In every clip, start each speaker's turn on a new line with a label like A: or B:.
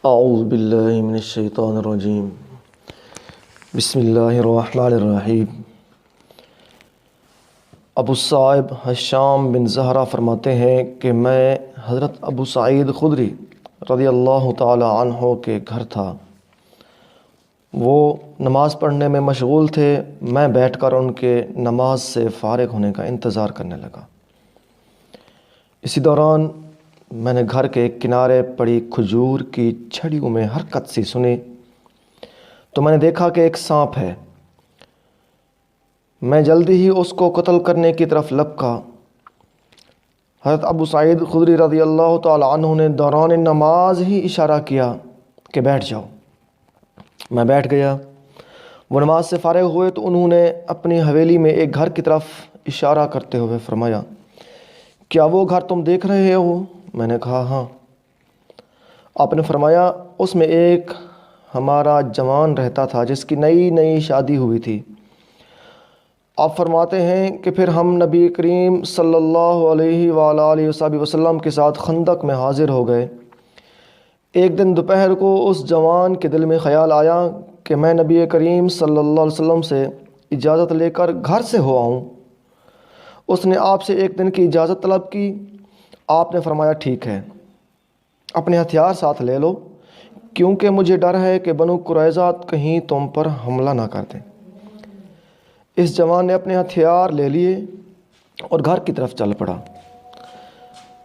A: اعوذ باللہ من الشیطان الرجیم بسم اللہ الرحمن الرحیم۔ ابو صائب ہشام بن زہرہ فرماتے ہیں کہ میں حضرت ابو سعید خدری رضی اللہ تعالی عنہ کے گھر تھا۔ وہ نماز پڑھنے میں مشغول تھے۔ میں بیٹھ کر ان کے نماز سے فارغ ہونے کا انتظار کرنے لگا۔ اسی دوران میں نے گھر کے ایک کنارے پڑی کھجور کی چھڑیوں میں حرکت سی سنی تو میں نے دیکھا کہ ایک سانپ ہے۔ میں جلدی ہی اس کو قتل کرنے کی طرف لپکا۔ حضرت ابو سعید خدری رضی اللہ تعالی عنہ نے دوران نماز ہی اشارہ کیا کہ بیٹھ جاؤ۔ میں بیٹھ گیا۔ وہ نماز سے فارغ ہوئے تو انہوں نے اپنی حویلی میں ایک گھر کی طرف اشارہ کرتے ہوئے فرمایا، کیا وہ گھر تم دیکھ رہے ہو؟ میں نے کہا ہاں۔ آپ نے فرمایا، اس میں ایک ہمارا جوان رہتا تھا جس کی نئی شادی ہوئی تھی۔ آپ فرماتے ہیں کہ پھر ہم نبی کریم صلی اللہ علیہ وآلہ وسلم کے ساتھ خندق میں حاضر ہو گئے۔ ایک دن دوپہر کو اس جوان کے دل میں خیال آیا کہ میں نبی کریم صلی اللہ علیہ وسلم سے اجازت لے کر گھر سے ہو آؤں۔ اس نے آپ سے ایک دن کی اجازت طلب کی۔ آپ نے فرمایا ٹھیک ہے، اپنے ہتھیار ساتھ لے لو، کیونکہ مجھے ڈر ہے کہ بنو قریظہ کہیں تم پر حملہ نہ کر دیں۔ اس جوان نے اپنے ہتھیار لے لیے اور گھر کی طرف چل پڑا۔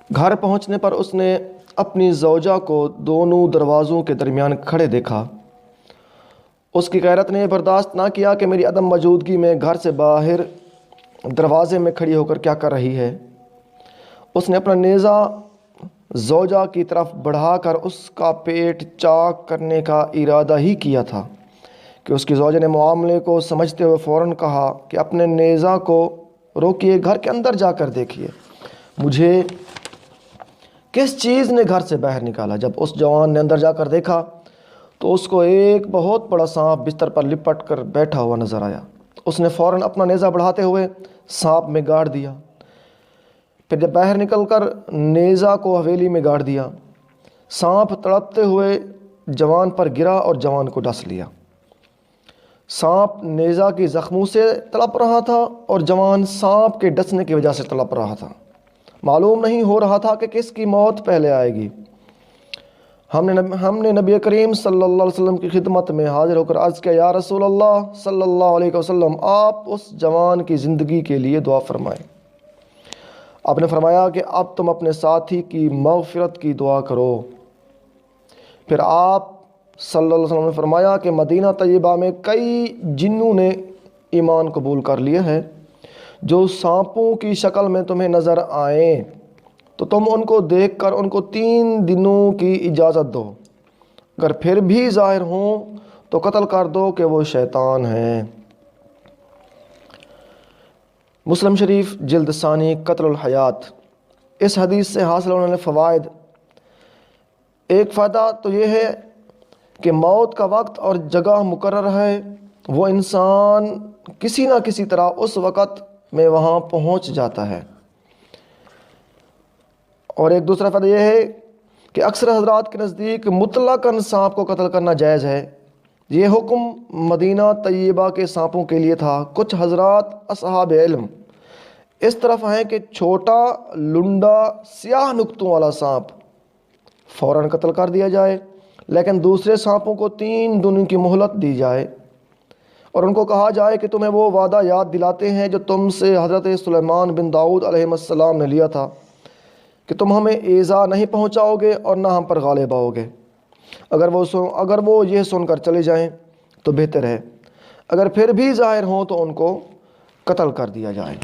A: گھر پہنچنے پر اس نے اپنی زوجہ کو دونوں دروازوں کے درمیان کھڑے دیکھا۔ اس کی غیرت نے برداشت نہ کیا کہ میری عدم موجودگی میں گھر سے باہر دروازے میں کھڑی ہو کر کیا کر رہی ہے۔ اس نے اپنا نیزہ زوجہ کی طرف بڑھا کر اس کا پیٹ چاک کرنے کا ارادہ ہی کیا تھا کہ اس کی زوجہ نے معاملے کو سمجھتے ہوئے فوراً کہا کہ اپنے نیزہ کو روکیے، گھر کے اندر جا کر دیکھیے مجھے کس چیز نے گھر سے باہر نکالا۔ جب اس جوان نے اندر جا کر دیکھا تو اس کو ایک بہت بڑا سانپ بستر پر لپٹ کر بیٹھا ہوا نظر آیا۔ اس نے فوراً اپنا نیزہ بڑھاتے ہوئے سانپ میں گاڑ دیا، پھر جب باہر نکل کر نیزہ کو حویلی میں گاڑ دیا۔ سانپ تڑپتے ہوئے جوان پر گرا اور جوان کو ڈس لیا۔ سانپ نیزہ کی زخموں سے تڑپ رہا تھا اور جوان سانپ کے ڈسنے کی وجہ سے تڑپ رہا تھا۔ معلوم نہیں ہو رہا تھا کہ کس کی موت پہلے آئے گی۔ ہم نے نبی کریم صلی اللہ علیہ وسلم کی خدمت میں حاضر ہو کر عرض کیا، یا رسول اللہ صلی اللہ علیہ وسلم، آپ اس جوان کی زندگی کے لیے دعا فرمائیں۔ آپ نے فرمایا کہ اب تم اپنے ساتھی کی مغفرت کی دعا کرو۔ پھر آپ صلی اللہ علیہ وسلم نے فرمایا کہ مدینہ طیبہ میں کئی جنوں نے ایمان قبول کر لیا ہے۔ جو سانپوں کی شکل میں تمہیں نظر آئیں تو تم ان کو دیکھ کر ان کو 3 دنوں کی اجازت دو، اگر پھر بھی ظاہر ہوں تو قتل کر دو کہ وہ شیطان ہیں۔ مسلم شریف جلد ثانی قتل الحیات۔ اس حدیث سے حاصل ہونے والے فوائد، ایک فائدہ تو یہ ہے کہ موت کا وقت اور جگہ مقرر ہے، وہ انسان کسی نہ کسی طرح اس وقت میں وہاں پہنچ جاتا ہے۔ اور ایک دوسرا فائدہ یہ ہے کہ اکثر حضرات کے نزدیک مطلقاً سانپ کو قتل کرنا جائز ہے۔ یہ حکم مدینہ طیبہ کے سانپوں کے لیے تھا۔ کچھ حضرات اصحاب علم اس طرف ہیں کہ چھوٹا لنڈا سیاہ نقطوں والا سانپ فوراً قتل کر دیا جائے، لیکن دوسرے سانپوں کو 3 دنوں کی مہلت دی جائے اور ان کو کہا جائے کہ تمہیں وہ وعدہ یاد دلاتے ہیں جو تم سے حضرت سلیمان بن داؤد علیہ السلام نے لیا تھا کہ تم ہمیں ایذا نہیں پہنچاؤ گے اور نہ ہم پر غالب آؤ گے۔ اگر وہ یہ سن کر چلے جائیں تو بہتر ہے، اگر پھر بھی ظاہر ہوں تو ان کو قتل کر دیا جائے۔